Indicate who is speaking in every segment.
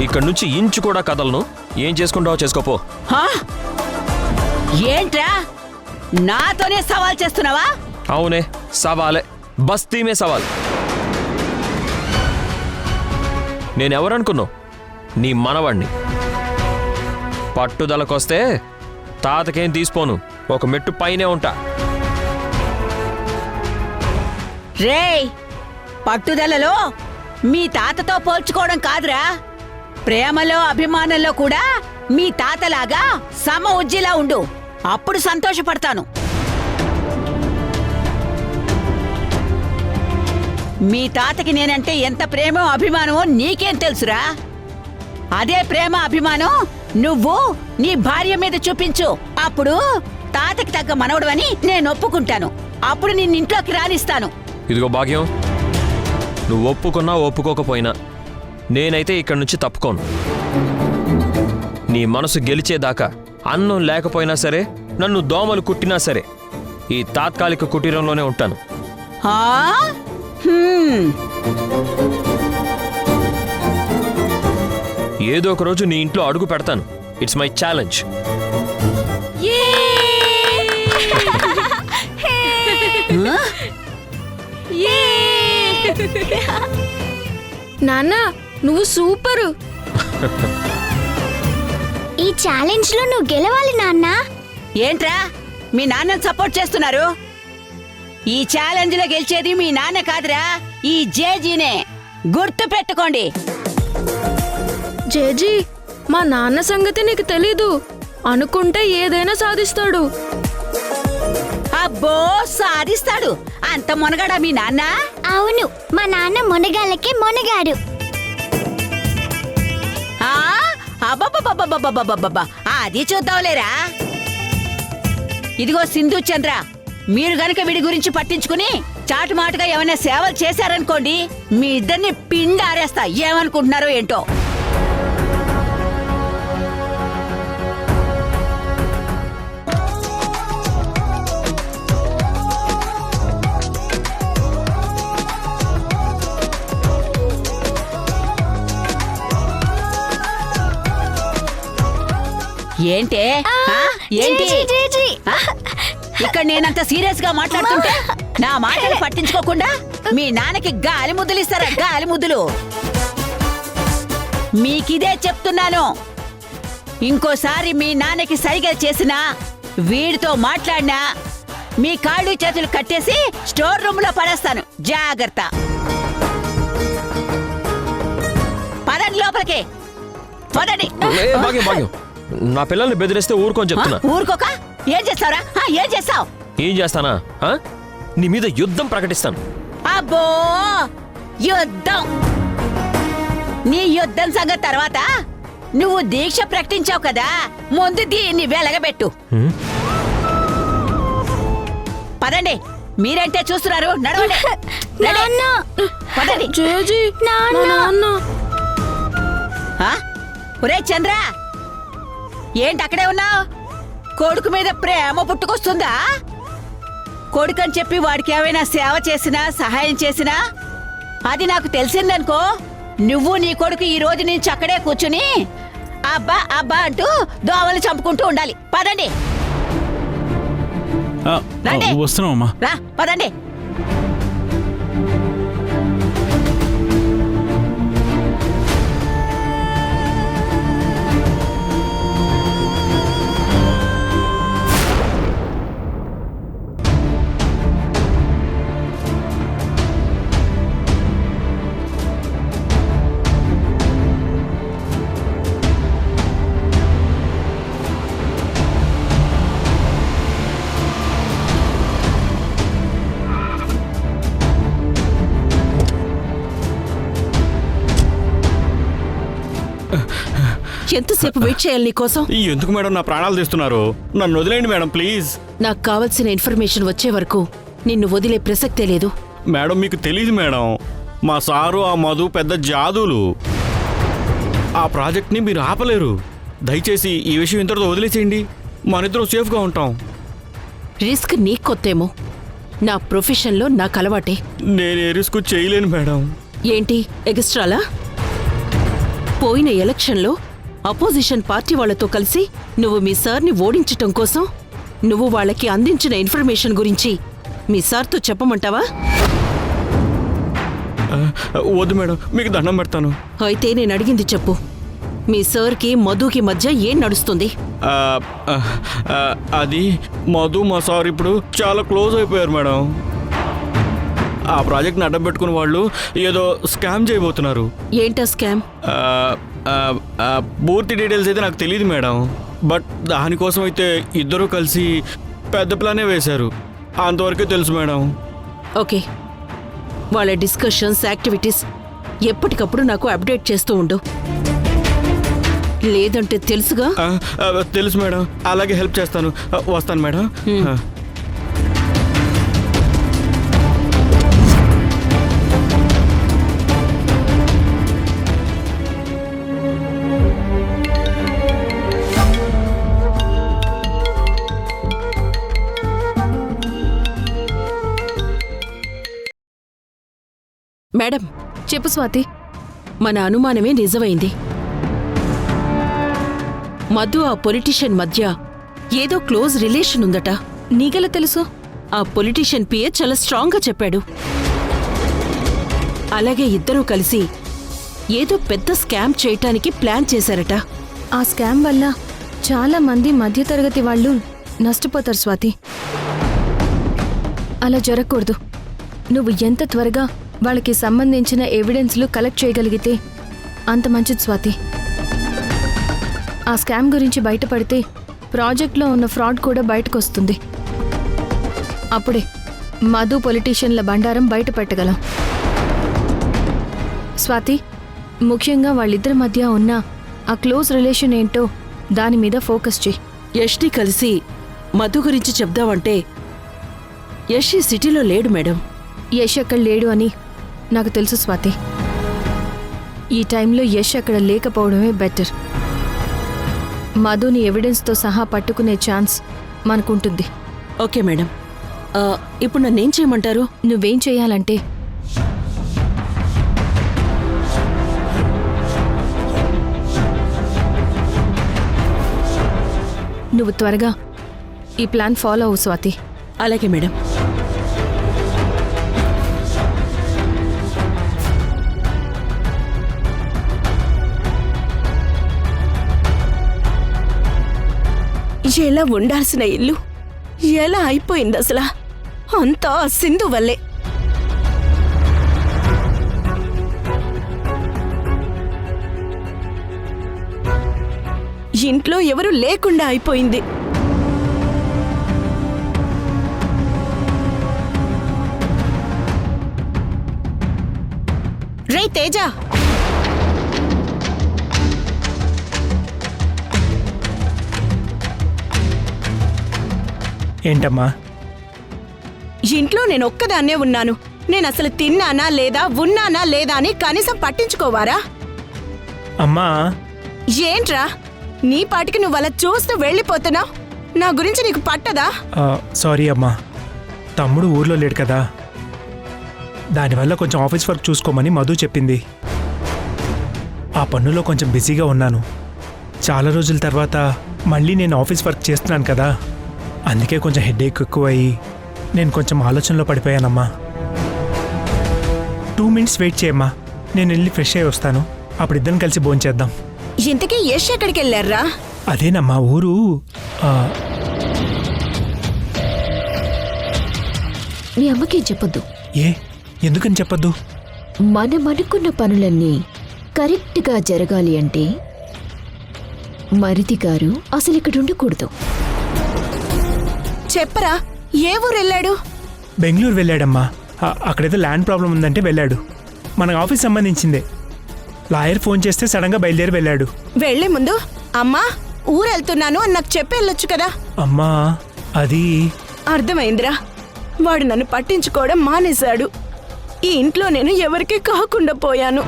Speaker 1: ఇక్కడి నుంచి ఇంచు కూడా కదలను. ఏం చేసుకుంటావో చేసుకోపో.
Speaker 2: ఏంట్రా నాతోనే సవాల్ చేస్తున్నావా?
Speaker 1: అవునే, సవాలే. బస్తీమే సవాల్. నేనెవరనుకున్నావు? నీ మనవాణ్ణి. పట్టుదలకొస్తే తాతకేం తీసిపోను, ఒక మెట్టు పైనే ఉంటా.
Speaker 2: రేయ్, పట్టుదలలో మీ తాతతో పోల్చుకోవడం కాదురా, ప్రేమలో అభిమానంలో కూడా మీ తాతలాగా సమ ఉజ్జిలా ఉండు, అప్పుడు సంతోషపడతాను. మీ తాతకి నేనంటే ఎంత ప్రేమో అభిమానమో నీకేం తెలుసురా? అదే ప్రేమ అభిమానం నువ్వు నీ భార్య మీద చూపించు, అప్పుడు తాతకి తగ్గ మనవడవని నేను ఒప్పుకుంటాను. అప్పుడు నిన్నింట్లోకి రానిస్తాను.
Speaker 1: ఇదిగో భాగ్యం, నువ్వు ఒప్పుకున్నా ఒప్పుకోకపోయినా నేనైతే ఇక్కడి నుంచి తప్పుకోను. నీ మనసు గెలిచేదాకా అన్నం లేకపోయినా సరే, నన్ను దోమలు కుట్టినా సరే, ఈ తాత్కాలిక కుటీరంలోనే ఉంటాను. ఏదో ఒక రోజు నీ ఇంట్లో అడుగు పెడతాను. It's my challenge.
Speaker 3: నాన్న, నువ్వు సూపరు.
Speaker 4: ఈ ఛాలెంజ్ లో నువ్వు గెలవాలి నాన్న.
Speaker 2: ఏంట్రా మీ నాన్నని సపోర్ట్ చేస్తున్నారు? ఈ ఛాలెంజ్ లో గెలిచేది మీ నాన్న కాదురా, ఈ జేజీనే. గుర్తు పెట్టుకోండి.
Speaker 3: జేజీ, మా నాన్న సంగతి నీకు తెలీదు. అనుకుంటే ఏదైనా సాధిస్తాడు.
Speaker 2: అబ్బో, సాధిస్తాడు. అంత మునగాడా మీ నాన్న?
Speaker 4: అవును, మా నాన్న మునగాళ్ళకి మునగాడు.
Speaker 2: అబ్బబ్బబ్బబ్బబ్బబ్బబ్బబ్బబ్బ, అది చూద్దాంలేరా. ఇదిగో సింధు చంద్ర, మీరు గనక వీడి గురించి పట్టించుకుని చాటుమాటుగా ఏమైనా సేవలు చేశారనుకోండి, మీ ఇద్దరిని పిండారేస్తా. ఏమనుకుంటున్నారో ఏంటో. ఏంటే ఏంటి ఇక్కడ నేనంత సీరియస్ గా మాట్లాడుతుంటే నా మాటలు పట్టించుకోకుండా మీ నాన్నకి గాలి ముద్దులు ఇస్తారా? గాలి ముద్దులు. మీకిదే చెప్తున్నాను. ఇంకోసారి మీ నాన్నకి సైగలు చేసినా, వీడితో మాట్లాడినా మీ కాళ్ళు చేతులు కట్టేసి స్టోర్ రూమ్ లో పడేస్తాను. జాగ్రత్త. పదండి లోపలికి, పదండి.
Speaker 1: నా పిల్లల్ని బెదిరిస్తే ఊరుకొని చెప్తున్నా.
Speaker 2: ఊరుకోక ఏం చేస్తావురా? ఏం చేస్తావు?
Speaker 1: ఏం చేస్తానా? నీ మీద యుద్ధం ప్రకటిస్తాను.
Speaker 2: అబ్బో, యుద్ధం! నీ యుద్ధం సంగతి తర్వాత. నువ్వు దీక్ష ప్రకటించావు కదా, ముందు దీన్ని వెలగబెట్టు. పదండి, మీరంటే చూస్తున్నారు. నడవండి. పదండి.
Speaker 3: జేజీ, నాన్న.
Speaker 2: ఒరే చంద్ర, ఏంటి అక్కడే ఉన్నావు? కొడుకు మీద ప్రేమ పుట్టుకొస్తుందా? కొడుకని చెప్పి వాడికి ఏమైనా సేవ చేసినా, సహాయం చేసినా, అది నాకు తెలిసిందనుకో, నువ్వు నీ కొడుకు ఈ రోజు నుంచి అక్కడే కూర్చుని అబ్బా అబ్బా అంటూ దోమలు చంపుకుంటూ ఉండాలి. పదండి.
Speaker 5: వస్తున్నామమ్మా.
Speaker 2: రా, పదండి.
Speaker 6: ఎంతసేపు వెయిట్ చేయాలి నీకోసం?
Speaker 5: ఎందుకు మేడం నా ప్రాణాలు తీస్తున్నారు? నన్ను వదిలేండి మేడం, ప్లీజ్.
Speaker 6: నాకు కావలసిన ఇన్ఫర్మేషన్ వచ్చే వరకు నిన్ను వదిలే ప్రసక్తే లేదు.
Speaker 5: మేడం, మీకు తెలీదు మేడం, మా సారు ఆ మధు పెద్ద జాదులు. ఆ ప్రాజెక్ట్ని మీరు ఆపలేరు. దయచేసి ఈ విషయం ఇంతటితో వదిలేసేయండి. మనిద్దరం సేఫ్గా ఉంటాం.
Speaker 6: రిస్క్ నీకు కొత్తేమో, నా ప్రొఫెషన్లో నాకు అలవాటే.
Speaker 5: నేను ఏ రిస్క్ చేయలేను మేడం.
Speaker 6: ఏంటి ఎగస్ట్రాలా? పోయిన ఎలక్షన్లో అపోజిషన్ పార్టీ వాళ్లతో కలిసి నువ్వు మీ సార్ని ఓడించటం కోసం నువ్వు వాళ్ళకి అందించిన ఇన్ఫర్మేషన్ గురించి మీ సార్తో చెప్పమంటావా?
Speaker 5: వద్దు మేడం, మీకు దండం పెడతాను.
Speaker 6: అయితే నేను అడిగింది చెప్పు. మీ సార్కి మధుకి మధ్య ఏం నడుస్తుంది?
Speaker 5: ఆ, ఆ, ఆ, అది మధు మా సార్ ఇప్పుడు చాలా క్లోజ్ అయిపోయారు మేడం. ఆ ప్రాజెక్ట్ని అడ్డం పెట్టుకున్న వాళ్ళు ఏదో స్కామ్ చేయబోతున్నారు.
Speaker 6: ఏంటా స్కామ్?
Speaker 5: ఆ, ఆ, ఆ, పూర్తి డీటెయిల్స్ అయితే నాకు తెలియదు మేడం. బట్ దానికోసం అయితే ఇద్దరూ కలిసి పెద్ద ప్లానే వేశారు. అంతవరకే తెలుసు మేడం.
Speaker 6: ఓకే, వాళ్ళ డిస్కషన్స్, యాక్టివిటీస్ ఎప్పటికప్పుడు నాకు అప్డేట్ చేస్తూ ఉండు. లేదంటే తెలుసుగా.
Speaker 5: ఆ, ఆ, తెలుసు మేడం, అలాగే హెల్ప్ చేస్తాను. వస్తాను మేడం. ఆ.
Speaker 6: మేడం,
Speaker 3: చెప్పు స్వాతి.
Speaker 6: మన అనుమానమే నిజమైంది. మధు ఆ పొలిటీషియన్ మధ్య ఏదో క్లోజ్ రిలేషన్ ఉందట.
Speaker 3: నీకెలా తెలుసు?
Speaker 6: ఆ పొలిటీషియన్ పిఏ చాలా స్ట్రాంగ్గా చెప్పాడు. అలాగే ఇద్దరూ కలిసి ఏదో పెద్ద స్కామ్ చేయటానికి ప్లాన్ చేశారట.
Speaker 3: ఆ స్కామ్ వల్ల చాలా మంది మధ్యతరగతి వాళ్ళు నష్టపోతారు స్వాతి. అలా జరగకూడదు. నువ్వు ఎంత త్వరగా వాళ్ళకి సంబంధించిన ఎవిడెన్స్లు కలెక్ట్ చేయగలిగితే అంత మంచిది స్వాతి. ఆ స్కామ్ గురించి బయటపడితే ప్రాజెక్ట్లో ఉన్న ఫ్రాడ్ కూడా బయటకు వస్తుంది. అప్పుడే మధు పొలిటీషియన్ల బండారం బయట పెట్టగలం. స్వాతి, ముఖ్యంగా వాళ్ళిద్దరి మధ్య ఉన్న ఆ క్లోజ్ రిలేషన్ ఏంటో దాని మీద ఫోకస్ చేయి.
Speaker 6: యష్ని కలిసి మధు గురించి చెప్దామంటే యష్ ఈ సిటీలో లేడు మేడం.
Speaker 3: యష్ అక్కడ లేడు అని నాకు తెలుసు స్వాతి. ఈ టైంలో యష్ అక్కడ లేకపోవడమే బెటర్. మధుని ఎవిడెన్స్తో సహా పట్టుకునే ఛాన్స్ మనకుంటుంది.
Speaker 6: ఓకే మేడం, ఇప్పుడు నన్నేం చేయమంటారు?
Speaker 3: నువ్వేం చేయాలంటే నువ్వు త్వరగా ఈ ప్లాన్ ఫాలో అవ్వు స్వాతి.
Speaker 6: అలాగే మేడం. ఎలా ఉండాల్సిన ఇల్లు ఎలా అయిపోయింది అసలు? అంతా సింధు వల్లే. ఇంట్లో ఎవరు లేకుండా అయిపోయింది. రే తేజ,
Speaker 7: ఏంటమ్మా?
Speaker 6: ఇంట్లో నేను ఒక్కదాన్నే ఉన్నాను. నేను అసలు తిన్నానా లేదా, ఉన్నానా లేదా అని కనీసం పట్టించుకోవారా?
Speaker 7: అమ్మా,
Speaker 6: ఏంట్రా నీ పాటికి నువ్వు అలా చూస్తూ వెళ్ళిపోతున్నావు? నా గురించి నీకు పట్టదా?
Speaker 7: సారీ అమ్మా, తమ్ముడు ఊర్లో లేడు కదా, దానివల్ల కొంచెం ఆఫీస్ వర్క్ చూసుకోమని మధు చెప్పింది. ఆ పన్నులో కొంచెం బిజీగా ఉన్నాను. చాలా రోజుల తర్వాత మళ్ళీ నేను ఆఫీస్ వర్క్ చేస్తున్నాను కదా, అందుకే కొంచెం హెడేక్ ఎక్కువయ్యి నేను కొంచెం ఆలోచనలో పడిపోయానమ్మా. 2 minutes వెయిట్ చేయమ్మా, నేను వెళ్ళి ఫ్రెష్ అయ్యి వస్తాను. అప్పుడు ఇద్దరం కలిసి భోంచేద్దాం.
Speaker 6: ఇంతకీ యష్ ఎక్కడికి వెళ్ళారా?
Speaker 7: అదేనమ్మా ఊరు.
Speaker 8: మీ అమ్మకి చెప్పొద్దు.
Speaker 7: ఏ, ఎందుకని చెప్పొద్దు?
Speaker 8: మనం అనుకున్న పనులన్నీ కరెక్ట్గా జరగాలి అంటే మరిది గారు అసలు ఇక్కడ ఉండకూడదు.
Speaker 6: చెప్పరా, ఏ ఊరు వెళ్ళాడు?
Speaker 7: బెంగళూరు వెళ్ళాడమ్మా. అక్కడేదో ల్యాండ్ ప్రాబ్లం ఉందంటే వెళ్ళాడు. మన ఆఫీస్ సంబంధించిందే. లాయర్ ఫోన్ చేస్తే సడన్గా బయలుదేరి వెళ్ళాడు.
Speaker 6: వెళ్లే ముందు అమ్మా ఊరు వెళ్తున్నాను అని నాకు చెప్పి వెళ్ళొచ్చు కదా.
Speaker 7: అమ్మా, అది
Speaker 6: అర్థమైందిరా, వాడు నన్ను పట్టించుకోవడం మానేశాడు. ఈ ఇంట్లో నేను ఎవరికీ కాకుండా పోయాను.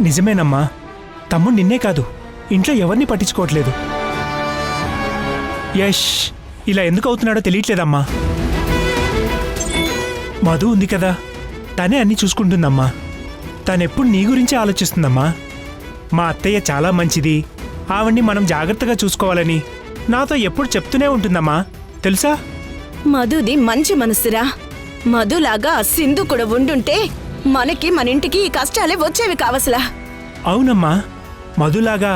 Speaker 7: నిజమేనమ్మా, తమ్ముడు నిన్నే కాదు ఇంట్లో ఎవరిని పట్టించుకోవట్లేదు. యష్ ఇలా ఎందుకు అవుతున్నాడో తెలియట్లేదమ్మా. మధు ఉంది కదా, తనే అన్నీ చూసుకుంటుందమ్మా. తనెప్పుడు నీ గురించి ఆలోచిస్తుందమ్మా. మా అత్తయ్య చాలా మంచిది, ఆవిడ్ని మనం జాగ్రత్తగా చూసుకోవాలని నాతో ఎప్పుడు చెప్తూనే ఉంటుందమ్మా, తెలుసా?
Speaker 9: మధుది మంచి మనసురా. మధులాగా ఆ సింధు కూడా ఉండుంటే మనకి మన ఇంటికి ఈ కష్టాలే వచ్చేవి కావసలా.
Speaker 7: అవునమ్మా, మధులాగా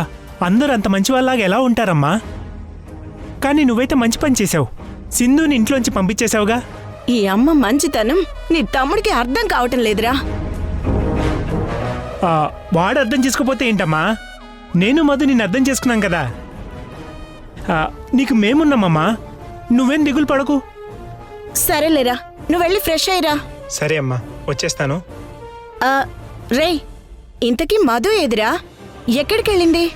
Speaker 7: అందరూ అంత మంచివాళ్ళలాగా ఎలా ఉంటారమ్మా? కానీ నువ్వైతే మంచి పని చేశావు, సింధుని ఇంట్లోంచి పంపించేశావుగా.
Speaker 9: ఈ అమ్మ మంచితనం నీ తమ్ముడికి అర్థం కావటం లేదురా.
Speaker 7: వాడు అర్థం చేసుకోపోతే ఏంటమ్మా? నేను మధు నిన్ను అర్థం చేసుకున్నాం కదా. నీకు మేమున్నామమ్మా, నువ్వేం దిగులు పడకు.
Speaker 9: సరేలేరా, నువ్వు వెళ్ళి ఫ్రెష్ అయ్యిరా.
Speaker 7: సరే అమ్మా, వచ్చేస్తాను.
Speaker 9: రేయ్, ఇంతకీ మధు ఏదిరా? ఎక్కడికెళ్ళింది?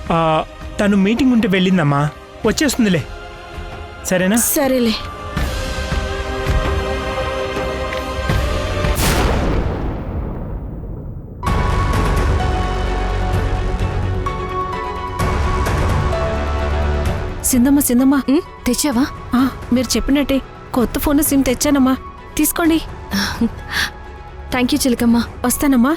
Speaker 7: తను మీటింగ్ ఉంటే వెళ్ళిందమ్మా, వచ్చేస్తుందిలే. సరేనా?
Speaker 9: సరేలే.
Speaker 3: సిందమ్మా తెచ్చావా? మీరు చెప్పినట్టే కొత్త ఫోన్ సిమ్ తెచ్చానమ్మా, తీసుకోండి. థ్యాంక్ యూ చిలకమ్మా, వస్తానమ్మా.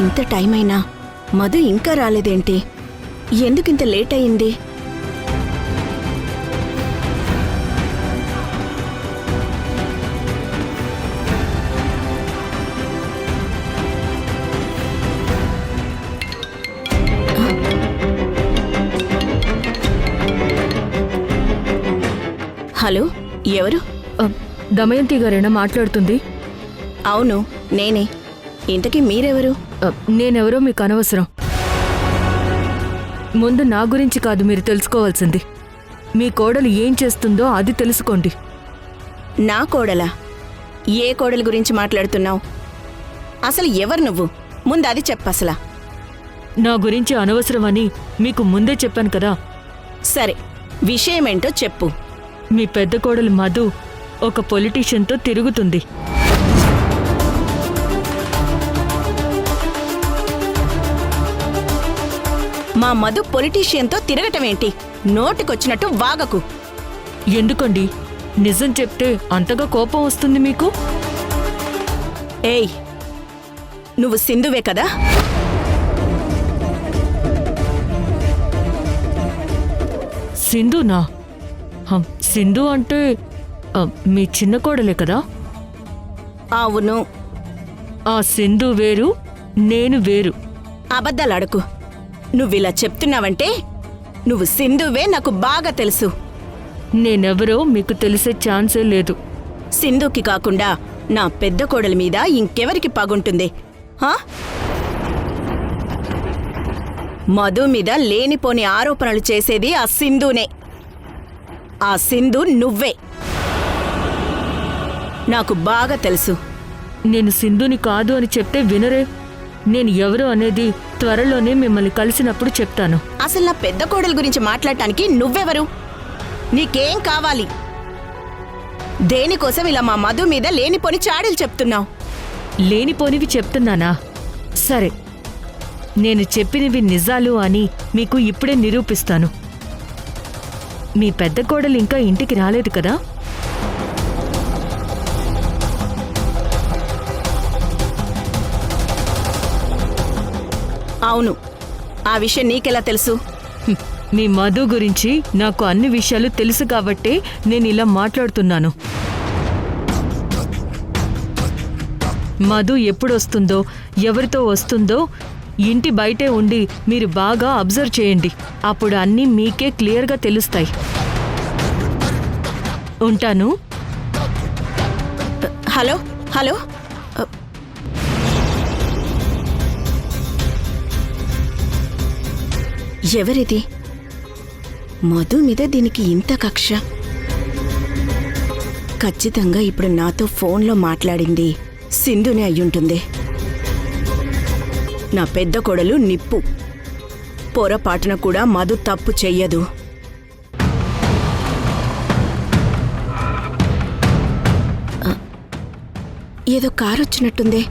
Speaker 9: ఇంత టైం అయినా మధు ఇంకా రాలేదేంటి? ఎందుకింత లేట్ అయింది? హలో, ఎవరు?
Speaker 3: దమయంతి గారేనా మాట్లాడుతుంది?
Speaker 9: అవును, నేనే. ఇంతకీ మీరెవరు?
Speaker 3: నేనెవరో మీకు అనవసరం. ముందు నా గురించి కాదు మీరు తెలుసుకోవాల్సింది, మీ కోడలు ఏం చేస్తుందో అది తెలుసుకోండి.
Speaker 9: నా కోడలా? ఏ కోడలు గురించి మాట్లాడుతున్నావు? అసలు ఎవరు నువ్వు? ముందు అది చెప్పసలా.
Speaker 3: నా గురించి అనవసరమని మీకు ముందే చెప్పాను కదా.
Speaker 9: సరే, విషయమేంటో చెప్పు.
Speaker 3: మీ పెద్ద కోడలు మధు ఒక పొలిటీషియన్తో తిరుగుతుంది.
Speaker 9: మా మధు పొలిటీషియన్తో తిరగటమేంటి? నోటికొచ్చినట్టు వాగకు.
Speaker 3: ఎందుకండి? నిజం చెప్తే అంతగా కోపం వస్తుంది మీకు?
Speaker 9: ఏయ్, నువ్వు సింధువే కదా?
Speaker 3: సింధునా? సింధు అంటే మీ చిన్న కోడలే కదా?
Speaker 9: అవును.
Speaker 3: ఆ సింధు వేరు, నేను వేరు.
Speaker 9: అబద్ధాలాడకు. నువ్విలా చెప్తున్నావంటే నువ్వు సింధువే నాకు బాగా తెలుసు.
Speaker 3: నేనెవరో మీకు తెలిసే ఛాన్సే లేదు.
Speaker 9: సింధుకి కాకుండా నా పెద్ద కోడలి మీద ఇంకెవరికి పగుంటుంది? మధు మీద లేనిపోని ఆరోపణలు చేసేది ఆ సింధునే. ఆ సింధు నువ్వే. నాకు బాగా తెలుసు.
Speaker 3: నేను సింధుని కాదు అని చెప్తే వినరే. నేను ఎవరు అనేది త్వరలోనే మిమ్మల్ని కలిసినప్పుడు చెప్తాను.
Speaker 9: అసలు నా పెద్ద కోడలి గురించి మాట్లాడటానికి నువ్వెవరు? నీకేం కావాలి? దేనికోసం ఇలా మా మధు మీద లేనిపోని చాడీలు చెప్తున్నావు?
Speaker 3: లేనిపోనివి చెప్తున్నానా? సరే, నేను చెప్పినవి నిజాలు అని మీకు ఇప్పుడే నిరూపిస్తాను. మీ పెద్ద కోడలు ఇంకా ఇంటికి రాలేదు కదా?
Speaker 9: అవును. ఆ విషయం నీకెలా తెలుసు?
Speaker 3: మీ మధు గురించి నాకు అన్ని విషయాలు తెలుసు కాబట్టే నేను ఇలా మాట్లాడుతున్నాను. మధు ఎప్పుడొస్తుందో, ఎవరితో వస్తుందో ఇంటి బయటే ఉండి మీరు బాగా అబ్జర్వ్ చేయండి. అప్పుడు అన్నీ మీకే క్లియర్గా తెలుస్తాయి. ఉంటాను.
Speaker 9: హలో హలో, ఎవరిది? మధు మీద దీనికి ఇంత కక్ష. ఖచ్చితంగా ఇప్పుడు నాతో ఫోన్లో మాట్లాడింది సింధునే అయ్యుంటుంది. నా పెద్ద కొడలు నిప్పు. పొరపాటున కూడా మధు తప్పు చెయ్యదు. ఏదో కారు వచ్చినట్టుందే.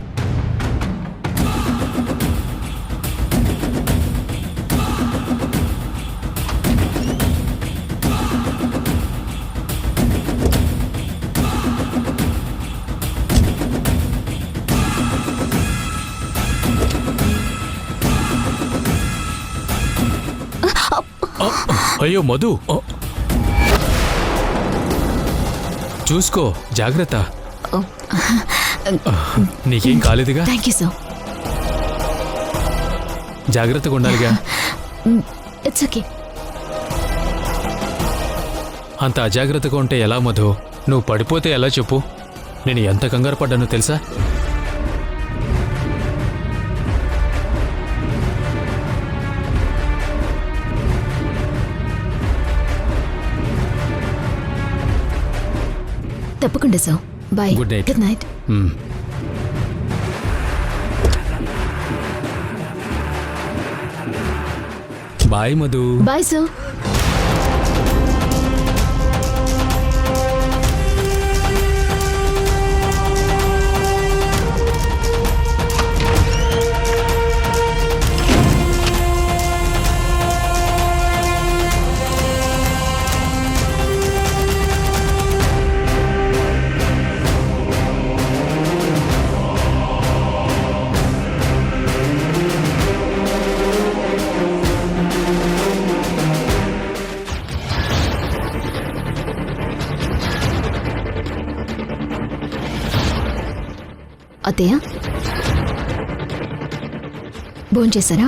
Speaker 10: అయ్యో మధు, చూసుకో, జాగ్రత్త. నీకేం కాలేదుగా?
Speaker 8: Thank you sir.
Speaker 10: జాగ్రత్తగా ఉండాలిగా.
Speaker 8: It's okay.
Speaker 10: అంత అజాగ్రత్తగా ఉంటే ఎలా మధు? నువ్వు పడిపోతే ఎలా చెప్పు? నేను ఎంత కంగారు పడ్డానో తెలుసా?
Speaker 8: తప్పకుండా sir. Bye.
Speaker 10: Good night.
Speaker 8: Good night.
Speaker 10: Bye Madhu.
Speaker 8: Bye sir. అత్తయ్య, భోంచేశారా?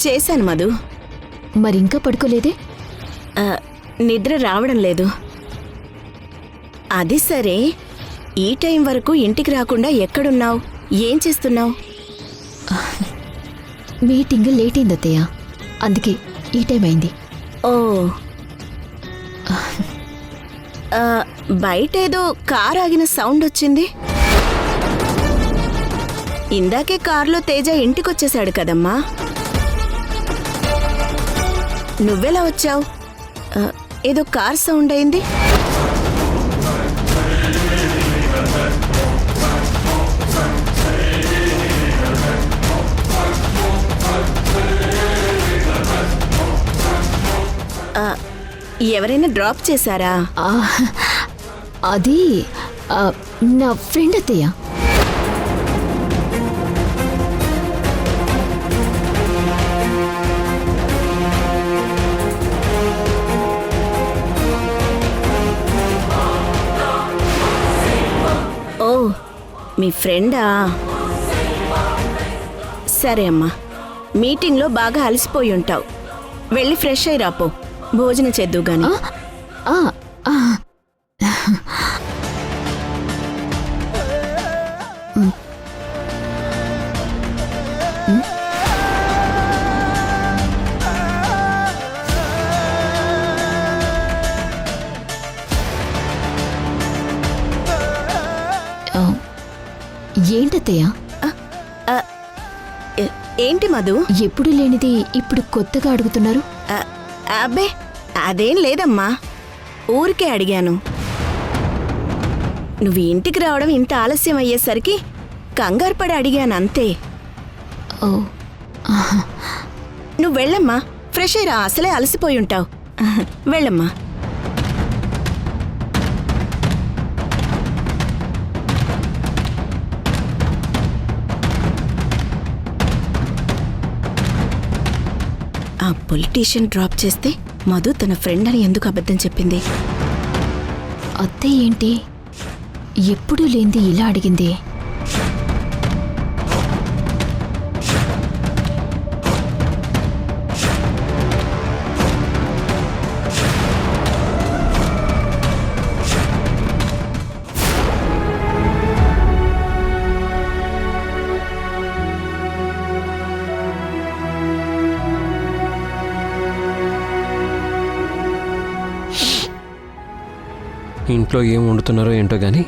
Speaker 9: చేశాను మధు.
Speaker 8: మరి ఇంకా పడుకోలేదే?
Speaker 9: నిద్ర రావడం లేదు. అది సరే, ఈ టైం వరకు ఇంటికి రాకుండా ఎక్కడున్నావు? ఏం చేస్తున్నావు?
Speaker 8: మీటింగ్ లేట్ అయింది అత్తయ్య, అందుకే ఈ టైం అయింది.
Speaker 9: ఓ, బయటేదో కార్ ఆగిన సౌండ్ వచ్చింది. ఇందాకే కారులో తేజ ఇంటికొచ్చేశాడు కదమ్మా. నువ్వెలా వచ్చావు? ఏదో కార్ సౌండ్ అయింది. ఎవరైనా డ్రాప్ చేశారా?
Speaker 8: అది నా ఫ్రెండ్ అత్తయ్య.
Speaker 9: ఓ, మీ ఫ్రెండా? సరే అమ్మా, మీటింగ్లో బాగా అలసిపోయి ఉంటావు. వెళ్ళి ఫ్రెష్ అయి రాపో, భోజనం చేద్దు గాని.
Speaker 8: ఏంటత్తయ్య?
Speaker 9: ఏంటి మధు?
Speaker 8: ఎప్పుడు లేనిది ఇప్పుడు కొత్తగా అడుగుతున్నారు?
Speaker 9: అబ్బే, అదేం లేదమ్మా, ఊరికే అడిగాను. నువ్వు ఇంటికి రావడం ఇంత ఆలస్యం అయ్యేసరికి కంగారు పడి అడిగాను అంతే.
Speaker 8: ఓ,
Speaker 9: నువ్వు వెళ్ళమ్మా, ఫ్రెష్ అయ్యిరా, అసలే అలసిపోయి ఉంటావు. వెళ్ళమ్మా. ఆ పొలిటీషియన్ డ్రాప్ చేస్తే మధు తన ఫ్రెండ్ అని ఎందుకు అబద్ధం చెప్పింది?
Speaker 8: అత్తయ్య ఏంటి ఎప్పుడూ లేంది ఇలా అడిగింది?
Speaker 1: ఇంట్లో ఏం వండుతున్నారో ఏంటో కానీ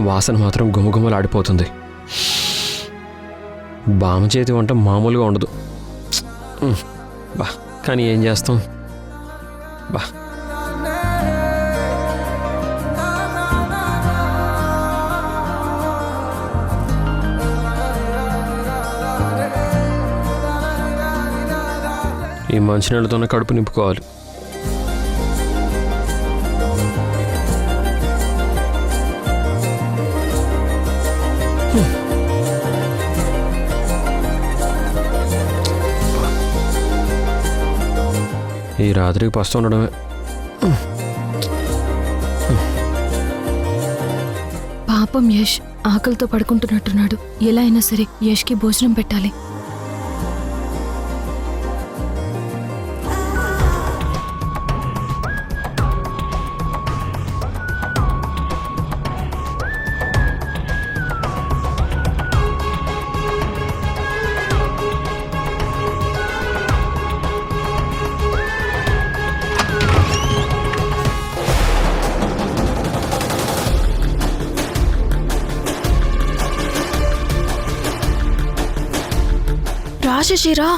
Speaker 1: వాసన మాత్రం గుమగుమలాడిపోతుంది. బామ్మ చేతి వంట మామూలుగా ఉండదు. బా కానీ ఏం చేస్తాం. బా ఈ మంచినీళ్ళతోనే కడుపు నింపుకోవాలి. ఈ రాత్రికి పస్తు ఉండడమే.
Speaker 8: పాపం యష్ ఆకలితో పడుకుంటున్నట్టున్నాడు. ఎలా అయినా సరే యష్కి భోజనం పెట్టాలి. రాశిరా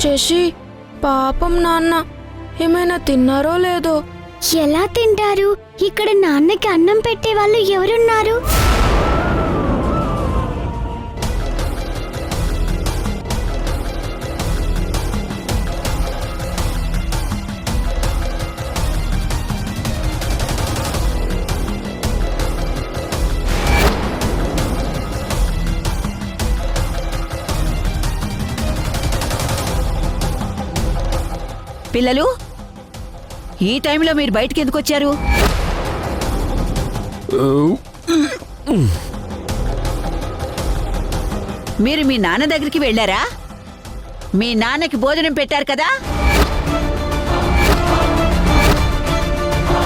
Speaker 11: శశి పాపం నాన్న ఏమైనా తిన్నారో లేదో.
Speaker 4: ఎలా తింటారు? ఇక్కడ నాన్నకి అన్నం పెట్టే వాళ్ళు ఎవరున్నారు?
Speaker 2: పిల్లలు, ఈ టైంలో మీరు బయటికి ఎందుకు వచ్చారు? మీరు మీ నాన్న దగ్గరికి వెళ్ళారా? మీ నాన్నకి భోజనం పెట్టారు కదా?